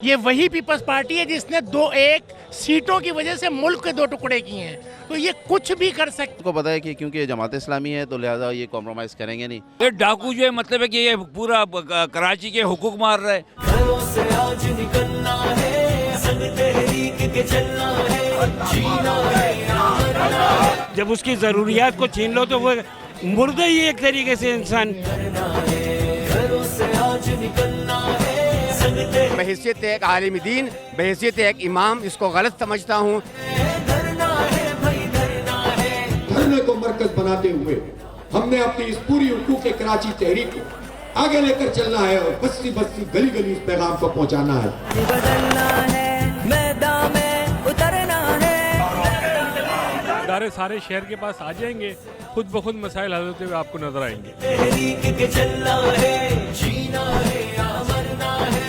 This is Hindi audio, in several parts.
ये वही पीपल्स पार्टी है जिसने दो एक सीटों की वजह से मुल्क के दो टुकड़े किए हैं। तो ये कुछ भी कर सकते। को पता है कि क्योंकि जमात इस्लामी है तो लिहाजा ये कॉम्प्रोमाइज़ करेंगे नहीं। ये डाकू जो है मतलब है कि ये पूरा कराची के हुकूक मार रहे हैं। घरों से आज निकलना है, संग तहरीक के चलना है, जीना है या मरना है। जब उसकी ज़रूरियात को छीन लो तो वो मुर्दा ही एक तरीके से इंसान। घरों से आज निकलना है, संग तहरीक बहैसियत एक आलिम दीन, बहैसियत एक इमाम इसको गलत समझता हूँ। धरना है भाई धरना है। धरने को मरकज बनाते हुए हमने अपनी इस पूरी हुकूक के कराची तहरीक को आगे लेकर चलना है और बस्ती बस्ती गली गली इस पैगाम को पहुंचाना है। बदलना है, मैदान में उतरना है। सारे शहर के पास आ जाएंगे, खुद ब खुद मसाइल हल होते हुए आपको नजर आएंगे। तहरीक के चलना है, जीना है या मरना है।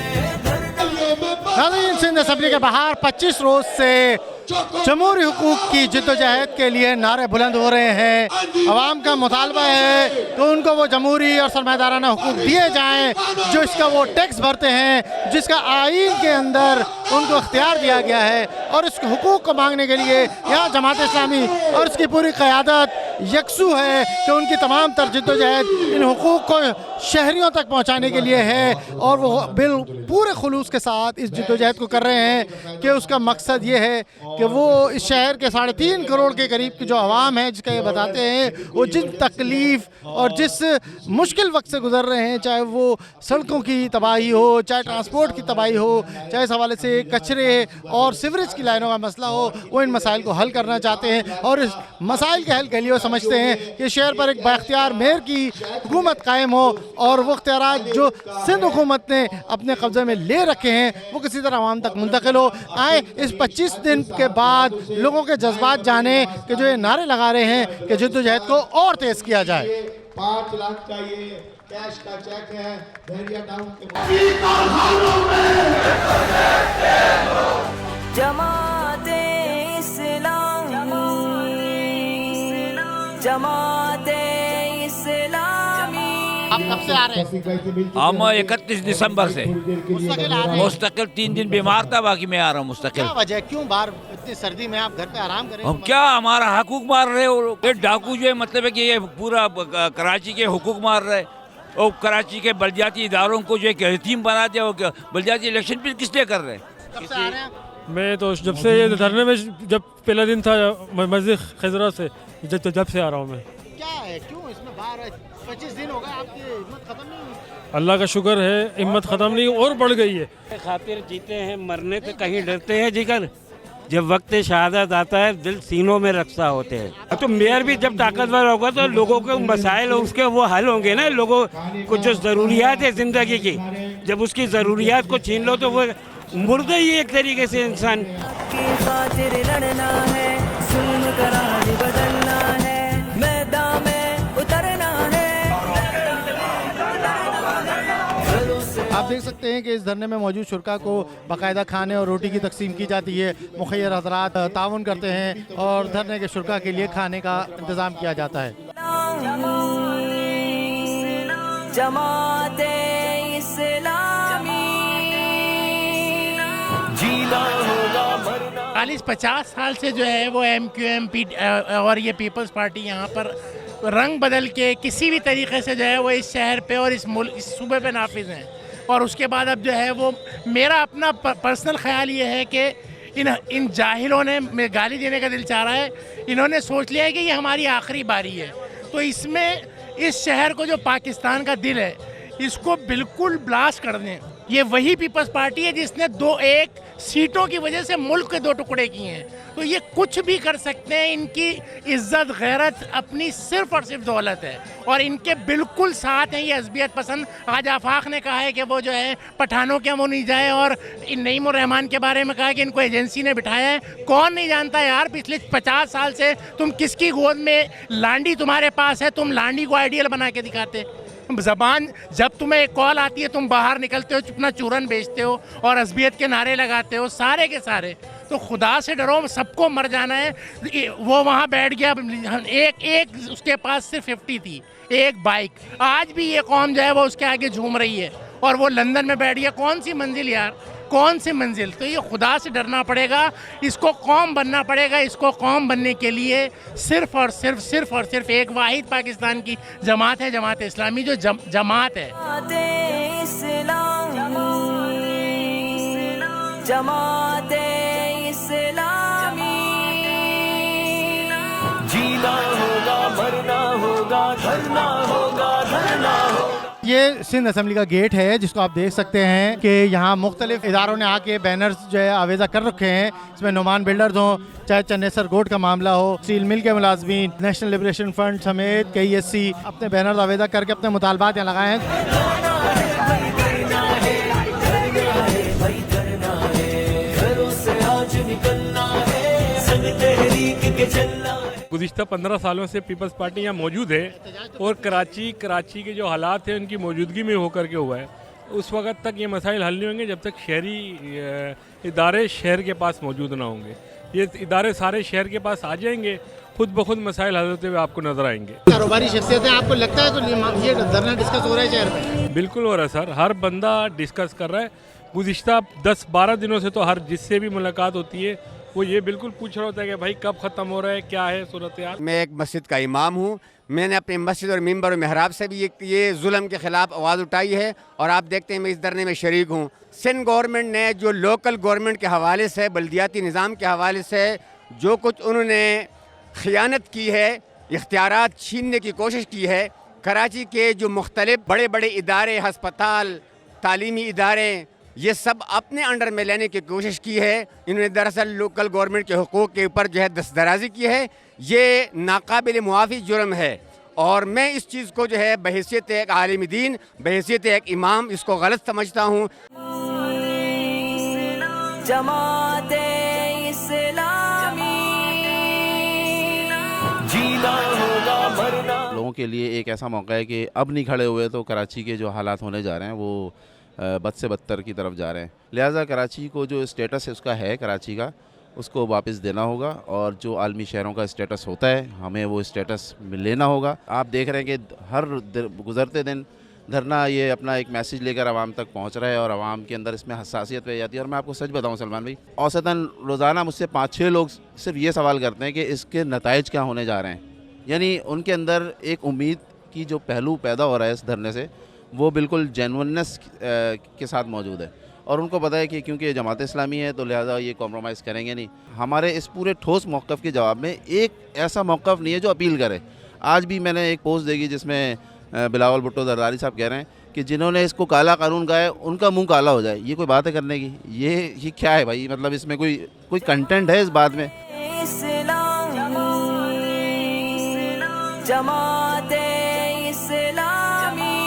नाज़रीन, सिंध असम्बली के बाहर 25 रोज से जमहूरी हुकूक की जिद्दोजहद के लिए नारे बुलंद हो रहे हैं। अवाम का मुतालबा है कि उनको वो जमहूरी और सरमायादाराना हुकूक दिए जाएं जो इसका वो टैक्स भरते हैं, जिसका आईन के अंदर उनको इख्तियार दिया गया है। और इस हुकूक को मांगने के लिए यहाँ जमात इस्लामी और उसकी पूरी क़यादत यकसू है कि उनकी तमाम तर जिद्दोजहद इन हुकूक को शहरियों तक पहुँचाने के लिए है। और वो पूरे खुलूस के साथ इस जिद्दोजहद को कर रहे हैं कि उसका मकसद ये है कि वो इस शहर के 3.5 करोड़ के करीब की जो आवाम है, जिसका ये बताते हैं वो जिन तकलीफ़ और जिस मुश्किल वक्त से गुजर रहे हैं, चाहे वो सड़कों की तबाही हो, चाहे ट्रांसपोर्ट की तबाही हो, चाहे इस हवाले से कचरे और सीवरेज की लाइनों का मसला हो, वो इन मसाइल को हल करना चाहते हैं। और इस मसाइल के हल के लिए वो समझते हैं कि शहर पर एक बाख्तियार मेयर की हुकूमत कायम हो और वो इख्तियारात जो सिंध हुकूमत ने अपने कब्ज़े में ले रखे हैं वो किसी तरह आवाम तक मुंतकिल हो। आए इस 25 दिन के बाद लोगों के जज्बात जाने कि जो ये नारे लगा रहे हैं कि जिद्दोजहद को और तेज़ किया जाए। 5 लाख का ये कैश का चेक है बहरिया टाउन के जमाते इस्लामी, जमाते इस्लामी। आप कब से आ रहे हैं? हम 31 दिसंबर से मुस्तकिल आ रहे हैं? मुस्तकिल 3 दिन बीमार था, बाकी मैं आ रहा हूँ मुस्तकिल। क्या वजह, क्यों बाहर इतनी सर्दी में आप घर पे आराम करें? हम क्या हमारा हकूक मार रहे हो लोग। ये डाकू जो है मतलब है कि ये पूरा कराची के हुकूक मार रहे हैं। और कराची के बलदियाती इदारों को जो है कि यतीम बना दिया हो। बलदियाती इलेक्शन फिर किस लिए कर रहे हैं? कब से आ रहे हैं? मैं तो जब से ये धरने में, जब पहला दिन था मस्जिद खजरा से, जब से आ रहा हूँ मैं। क्या है, क्यों इसमें बाहर 25 दिन हो गए, आपकी हिम्मत खत्म नहीं हुई? अल्लाह का शुक्र है, हिम्मत ख़त्म नहीं और बढ़ गई है। खातिर जीते हैं, मरने से कहीं डरते हैं जिगर। जब वक्त शहादत आता है दिल सीनों में रक्षा होते हैं। तो मेयर भी जब ताकतवर होगा तो लोगों के मसाइल उसके वो हल होंगे ना। लोगों को जो ज़रूरियात है ज़िंदगी की, जब उसकी ज़रूरियात को छीन लो तो वो मुर्दा ही एक तरीके से इंसान। की खातिर लड़ना है, सुन कर आज बदलना है, मैदान में उतरना है। आप देख सकते हैं कि इस धरने में मौजूद शुरका को बाकायदा खाने और रोटी की तकसीम की जाती है। मुखैर हजरात ताउन करते हैं और धरने के शुरका के लिए खाने का इंतज़ाम किया जाता है। जमाते इस्लामी, जीना होगा मरना। 40-50 साल से जो है वो MQM और ये पीपल्स पार्टी यहाँ पर रंग बदल के किसी भी तरीके से जो है वो इस शहर पे और इस सूबे पे नाफिज हैं। और उसके बाद अब जो है वो मेरा अपना पर्सनल ख्याल ये है कि इन जाहिलों ने, गाली देने का दिल चाह रहा है, इन्होंने सोच लिया है कि ये हमारी आखिरी बारी है। तो इसमें इस शहर को जो पाकिस्तान का दिल है इसको बिल्कुल ब्लास्ट कर दें। ये वही पीपल्स पार्टी है जिसने दो एक सीटों की वजह से मुल्क के दो टुकड़े किए हैं। तो ये कुछ भी कर सकते हैं। इनकी इज्जत गैरत अपनी सिर्फ और सिर्फ दौलत है और इनके बिल्कुल साथ हैं ये अज़बियत पसंद। आज आफाक ने कहा है कि वो जो है पठानों के मुँह नहीं जाए और इन नईमुर रहमान के बारे में कहा कि इनको एजेंसी ने बिठाया है। कौन नहीं जानता यार, पिछले 50 साल से तुम किसकी गोद में लांडी तुम्हारे पास है, तुम लांडी को आइडियल बना के दिखाते। ज़बान जब तुम्हें एक कॉल आती है तुम बाहर निकलते हो, अपना चूरन बेचते हो और अज़बियत के नारे लगाते हो सारे के सारे। तो खुदा से डरो, सबको मर जाना है। वो वहाँ बैठ गया, एक उसके पास सिर्फ 50 थी, एक बाइक। आज भी ये कौम जो है वो उसके आगे झूम रही है और वो लंदन में बैठ गया। कौन सी मंजिल यार, कौन सी मंजिल? तो ये खुदा से डरना पड़ेगा, इसको कौम बनना पड़ेगा। इसको कौम बनने के लिए सिर्फ और सिर्फ एक वाहिद पाकिस्तान की जमात है, जमात इस्लामी, जो जमात है। जमात इस्लामी, जीना होगा, मरना होगा, धरना होगा, धरना होगा। ये सिंध असेंबली का गेट है जिसको आप देख सकते हैं कि यहाँ मुख्तलिफ इदारों ने आके बैनर्स जो है आवेजा कर रखे हैं। इसमें नुमान बिल्डर्स हों, चाहे चन्नेसर गोट का मामला हो, स्टील मिल के मुलाजमीन, नेशनल लिबरेशन फ्रंट समेत कई एससी अपने बैनर्स आवेजा करके अपने मुतालबात यहाँ लगाए हैं। गुज़िश्ता 15 सालों से पीपल्स पार्टी यहाँ मौजूद है और कराची के जो हालात हैं उनकी मौजूदगी में होकर के हुआ है। उस वक्त तक ये मसाइल हल नहीं होंगे जब तक शहरी इदारे शहर के पास मौजूद ना होंगे। ये इदारे सारे शहर के पास आ जाएंगे, खुद ब खुद मसाइल हल होते हुए आपको नजर आएंगे। कारोबारी शख्सियतें आपको लगता है तो ये धरना डिस्कस हो रहा है शहर में? बिल्कुल हो रहा है सर, हर बंदा डिस्कस कर रहा है। गुज़िश्ता 10-12 दिनों से तो हर जिससे भी मुलाकात होती है वो ये बिल्कुल पूछ रहा होता है कि भाई कब ख़त्म हो रहा है, क्या है सूरत यार। मैं एक मस्जिद का इमाम हूँ। मैंने अपनी मस्जिद और मिंबर और महराब से भी ये जुल्म के ख़िलाफ़ आवाज़ उठाई है और आप देखते हैं मैं इस धरने में शरीक हूँ। सिंध गवर्नमेंट ने जो लोकल गवर्नमेंट के हवाले से, बल्दियाती निज़ाम के हवाले से जो कुछ उन्होंने ख़ियानत की है, इख्तियारात छीनने की कोशिश की है, कराची के जो मुख्तलिफ बड़े बड़े इदारे, हस्पताल, तालीमी इदारे, ये सब अपने अंडर में लेने की कोशिश की है। इन्होंने दरअसल लोकल गवर्नमेंट के हुकूक़ के ऊपर जो है दस्तदराजी की है। ये नाकाबिल मुआफ़ी जुर्म है और मैं इस चीज़ को जो है बहैसियत एक आलिम दीन, बहैसियत एक इमाम, इसको गलत समझता हूँ। जमात इस्लामी, जीना होगा, मरना। लोगों के लिए एक ऐसा मौका है कि अब नहीं खड़े हुए तो कराची के जो हालात होने जा रहे हैं वो बद से बदतर की तरफ जा रहे हैं। लिहाजा कराची को जो स्टेटस है उसका है कराची का, उसको वापस देना होगा और जो आलमी शहरों का स्टेटस होता है हमें वो स्टेटस लेना होगा। आप देख रहे हैं कि हर गुज़रते दिन धरना ये अपना एक मैसेज लेकर आवाम तक पहुंच रहा है और आवाम के अंदर इसमें हसासियत रह जाती है। और मैं आपको सच बताऊं सलमान भाई, औसतन रोज़ाना मुझसे 5-6 लोग सिर्फ ये सवाल करते हैं कि इसके नताइज क्या होने जा रहे हैं। यानी उनके अंदर एक उम्मीद की जो पहलू पैदा हो रहा है इस धरने से वो बिल्कुल जेन्युइननेस के साथ मौजूद है और उनको पता है कि क्योंकि जमात इस्लामी है तो लिहाजा ये कॉम्प्रोमाइज़ करेंगे नहीं। हमारे इस पूरे ठोस मौक़िफ़ के जवाब में एक ऐसा मौक़िफ़ नहीं है जो अपील करे। आज भी मैंने एक पोस्ट देखी जिसमें बिलावल भुट्टो जरदारी साहब कह रहे हैं कि जिन्होंने इसको काला कानून कहा है उनका मुंह काला हो जाए। ये कोई बात है करने की? ये क्या है भाई? मतलब इसमें कोई कंटेंट है इस बात में? जमात इस्लामी,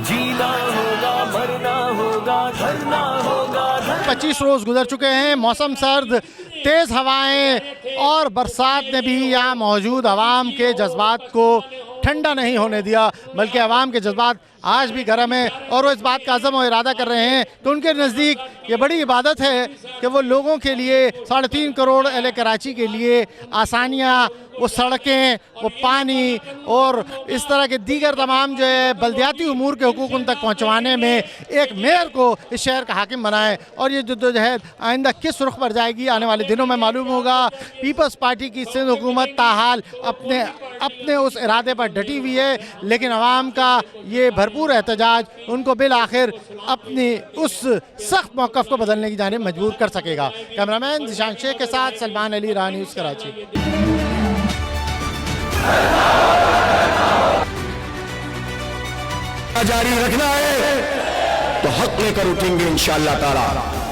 जीना होगा, मरना होगा, धरना होगा। 25 रोज़ गुजर चुके हैं, मौसम सर्द, तेज़ हवाएं और बरसात ने भी यहाँ मौजूद आवाम के जज्बात को ठंडा नहीं होने दिया, बल्कि आवाम के जज्बात आज भी गर्म है और वो इस बात का अज़म और इरादा कर रहे हैं कि उनके नज़दीक ये बड़ी इबादत है कि वो लोगों के लिए 3.5 करोड़ अहले कराची के लिए आसानियाँ, वो सड़कें, वो पानी और इस तरह के दीगर तमाम जो है बल्दियाती उमूर के हुकूक उन तक पहुँचवाने में एक मेयर को इस शहर का हाकिम बनाए। और ये जद्दोजहद आइंदा किस रुख पर जाएगी आने वाले दिनों में मालूम होगा। पीपल्स पार्टी की सिंध हुकूमत ताहाल अपने उस इरादे पर डटी हुई है, लेकिन आवाम का ये भरपूर एहतजाज उनको बिल आखिर अपनी उस सख्त मौक़िफ़ को बदलने की जानिब मजबूर कर सकेगा। कैमरामैन जिशान शेख के साथ सलमान अली, राह न्यूज़ कराची। जारी रखना है तो हक लेकर उठेंगे इंशाअल्लाह ताला।